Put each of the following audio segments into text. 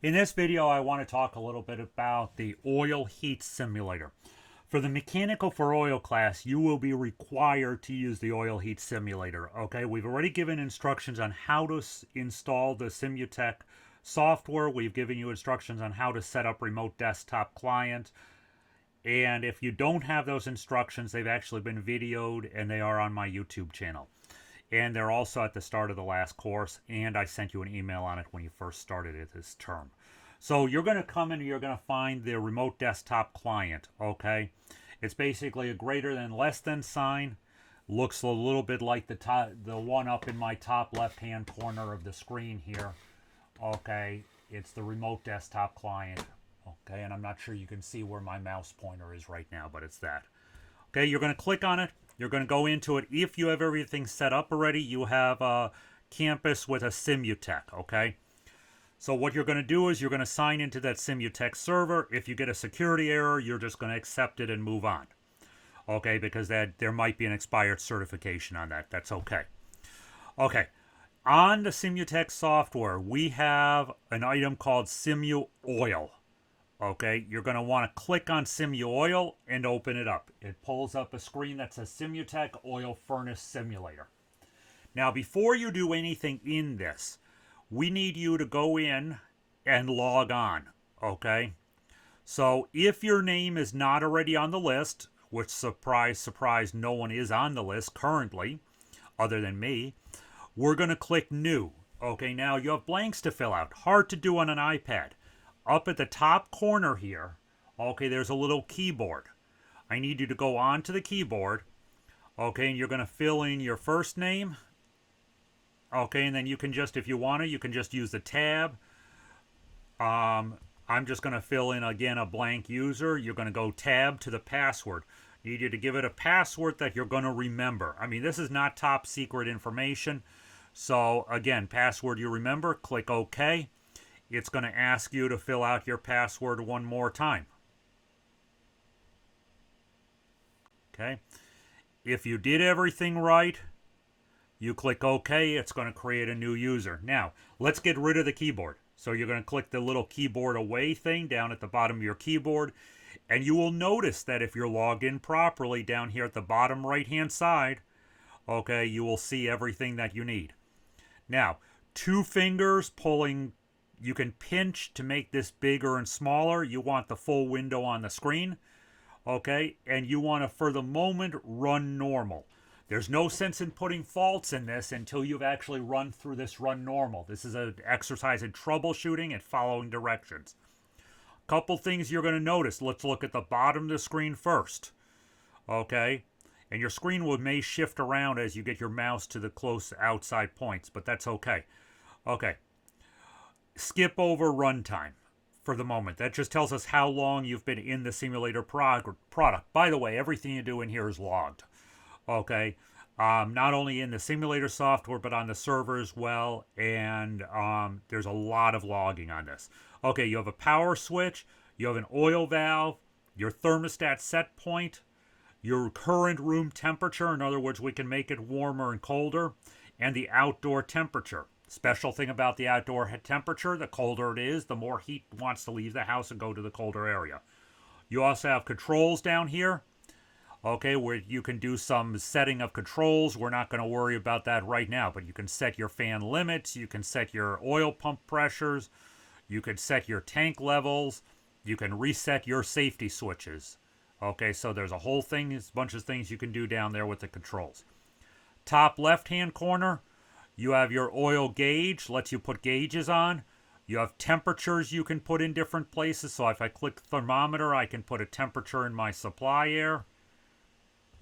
In this video, I want to talk a little bit about the oil heat simulator. For the mechanical for oil class, you will be required to use the oil heat simulator. Okay, we've already given instructions on how to install the Schematics software. We've given you instructions on how to set up remote desktop client. And if you don't have those instructions, they've actually been videoed and they are on my YouTube channel. And they're also at the start of the last course, and I sent you an email on it when you first started it this term. So you're going to come in and you're going to find the remote desktop client, okay? It's basically a greater than less than sign. Looks a little bit like the one up in my top left-hand corner of the screen here, okay? It's the remote desktop client, okay? And I'm not sure you can see where my mouse pointer is right now, but it's that. Okay, you're going to click on it. You're going to go into it. If you have everything set up already, you have a campus with a Schematics, okay? So what you're going to do is you're going to sign into that Schematics server. If you get a security error, you're just going to accept it and move on. Okay, because there might be an expired certification on that. That's okay. Okay, on the Schematics software, we have an item called Simu Oil. Okay, you're going to want to click on Simu Oil and open it up. It pulls up a screen that says Schematics Oil Furnace Simulator. Now, before you do anything in this, we need you to go in and log on, okay? So if your name is not already on the list, which surprise, surprise, no one is on the list currently, other than me, we're going to click New. Okay, now you have blanks to fill out. Hard to do on an iPad. Up at the top corner here, okay, there's a little keyboard. I need you to go onto the keyboard, okay, and you're going to fill in your first name, okay, and then you can just, if you want to, you can just use the tab. I'm just going to fill in, again, a blank user. You're going to go tab to the password. Need you to give it a password that you're going to remember. I mean, this is not top secret information. So, again, password you remember, click OK. It's going to ask you to fill out your password one more time. Okay. If you did everything right, you click OK. It's going to create a new user. Now, let's get rid of the keyboard. So you're going to click the little keyboard away thing down at the bottom of your keyboard. And you will notice that if you're logged in properly down here at the bottom right-hand side, okay, you will see everything that you need. Now, two fingers pulling. You can pinch to make this bigger and smaller. You want the full window on the screen. Okay, and you want to, for the moment, run normal. There's no sense in putting faults in this until you've actually run through this run normal. This is an exercise in troubleshooting and following directions. Couple things you're going to notice. Let's look at the bottom of the screen first. Okay, and your screen may shift around as you get your mouse to the close outside points, but that's okay. Okay. Skip over runtime for the moment. That just tells us how long you've been in the simulator product. By the way, everything you do in here is logged. Okay, not only in the simulator software, but on the server as well. And there's a lot of logging on this. Okay, you have a power switch. You have an oil valve. Your thermostat set point. Your current room temperature. In other words, we can make it warmer and colder. And the outdoor temperature. Special thing about the outdoor temperature, the colder it is, the more heat wants to leave the house and go to the colder area. You also have controls down here, okay, where you can do some setting of controls. We're not going to worry about that right now, but you can set your fan limits, you can set your oil pump pressures, you can set your tank levels, you can reset your safety switches. Okay, so there's a whole thing, a bunch of things you can do down there with the controls. Top left-hand corner, you have your oil gauge, lets you put gauges on. You have temperatures you can put in different places. So if I click thermometer, I can put a temperature in my supply air,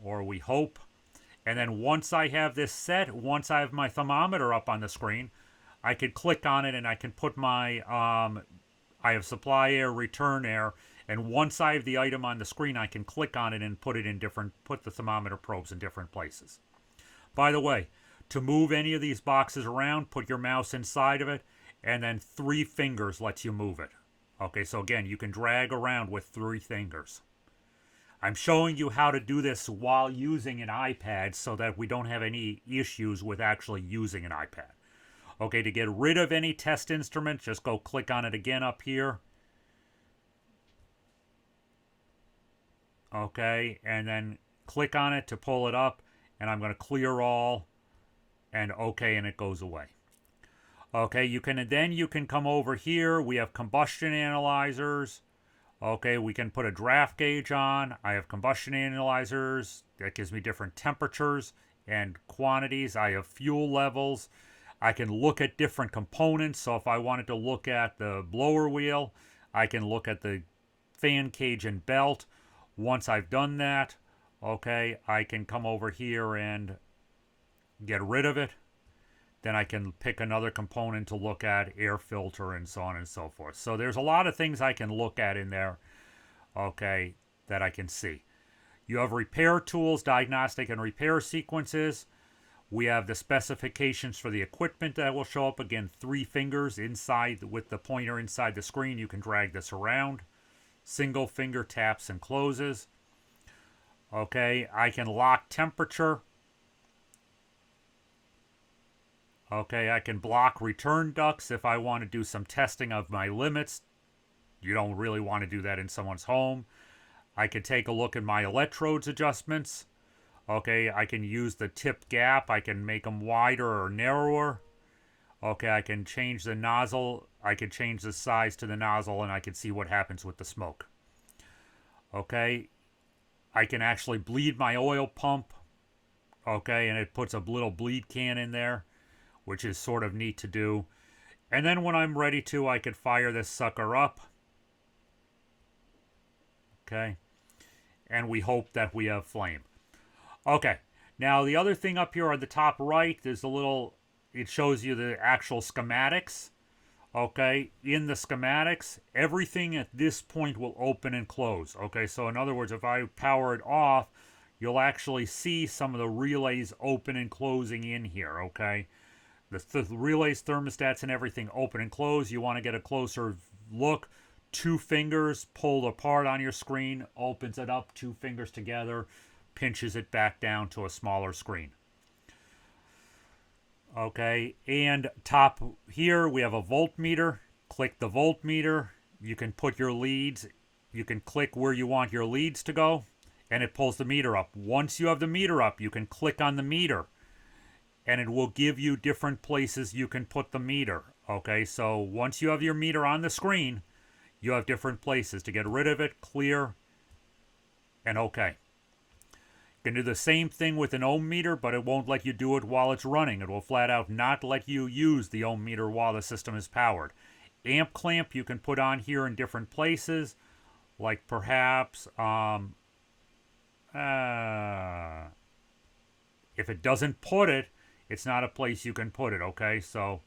or we hope. And then once I have this set, once I have my thermometer up on the screen, I can click on it and I can put my, I have supply air, return air. And once I have the item on the screen, I can click on it and put the thermometer probes in different places. By the way, to move any of these boxes around, put your mouse inside of it, and then 3 fingers lets you move it. Okay, so again, you can drag around with 3 fingers. I'm showing you how to do this while using an iPad so that we don't have any issues with actually using an iPad. Okay, to get rid of any test instrument, just go click on it again up here. Okay, and then click on it to pull it up, and I'm going to clear all, and okay, and it goes away. Okay, you can come over here. We have combustion analyzers. Okay, we can put a draft gauge on. I have combustion analyzers. That gives me different temperatures and quantities. I have fuel levels. I can look at different components. So if I wanted to look at the blower wheel, I can look at the fan cage and belt. Once I've done that, okay, I can come over here and get rid of it. Then I can pick another component to look at, air filter, and so on and so forth. So there's a lot of things I can look at in there, okay, that I can see. You have repair tools, diagnostic and repair sequences. We have the specifications for the equipment that will show up. Again, 3 fingers inside with the pointer inside the screen. You can drag this around. Single finger taps and closes. Okay, I can lock temperature. Okay, I can block return ducts if I want to do some testing of my limits. You don't really want to do that in someone's home. I can take a look at my electrodes adjustments. Okay, I can use the tip gap. I can make them wider or narrower. Okay, I can change the nozzle. I can change the size to the nozzle, and I can see what happens with the smoke. Okay, I can actually bleed my oil pump. Okay, and it puts a little bleed can in there, which is sort of neat to do. And then when I'm ready to, I could fire this sucker up. Okay, and we hope that we have flame. Okay, now the other thing up here on the top right, there's a little, it shows you the actual schematics. Okay, in the schematics, everything at this point will open and close. Okay, so in other words, if I power it off, you'll actually see some of the relays open and closing in here. Okay, the relays, thermostats, and everything open and close. You want to get a closer look. 2 fingers pulled apart on your screen, opens it up, 2 fingers together, pinches it back down to a smaller screen. Okay, and top here we have a voltmeter. Click the voltmeter. You can put your leads. You can click where you want your leads to go, and it pulls the meter up. Once you have the meter up, you can click on the meter, and it will give you different places you can put the meter. Okay, so once you have your meter on the screen, you have different places to get rid of it, clear, and okay. You can do the same thing with an ohm meter, but it won't let you do it while it's running. It will flat out not let you use the ohm meter while the system is powered. Amp clamp you can put on here in different places, like perhaps if it doesn't put it, it's not a place you can put it. Okay, so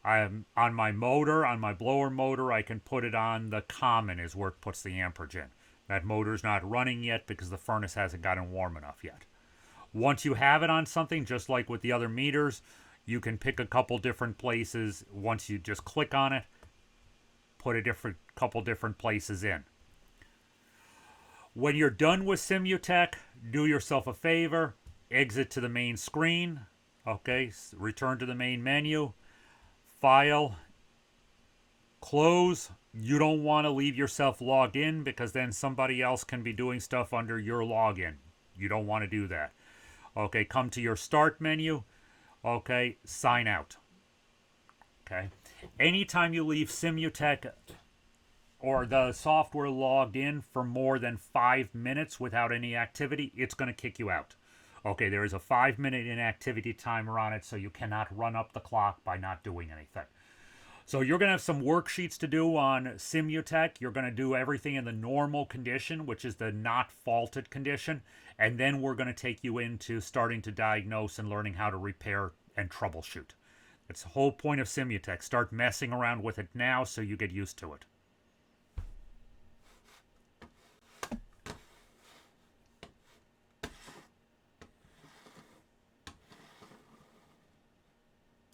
I'm on my motor, on my blower motor, I can put it on the common is where it puts the amperage in. That motor's not running yet because the furnace hasn't gotten warm enough yet. Once you have it on something, just like with the other meters, you can pick a couple different places. Once you just click on it, put a couple different places in. When you're done with Simutech, do yourself a favor, exit to the main screen. Okay, return to the main menu. File, close. You don't want to leave yourself logged in because then somebody else can be doing stuff under your login. You don't want to do that. Okay, come to your start menu. Okay, sign out. Okay, anytime you leave Simutech or the software logged in for more than 5 minutes without any activity, it's going to kick you out. Okay, there is a 5-minute inactivity timer on it, so you cannot run up the clock by not doing anything. So you're going to have some worksheets to do on Simutech. You're going to do everything in the normal condition, which is the not faulted condition. And then we're going to take you into starting to diagnose and learning how to repair and troubleshoot. That's the whole point of Simutech. Start messing around with it now so you get used to it.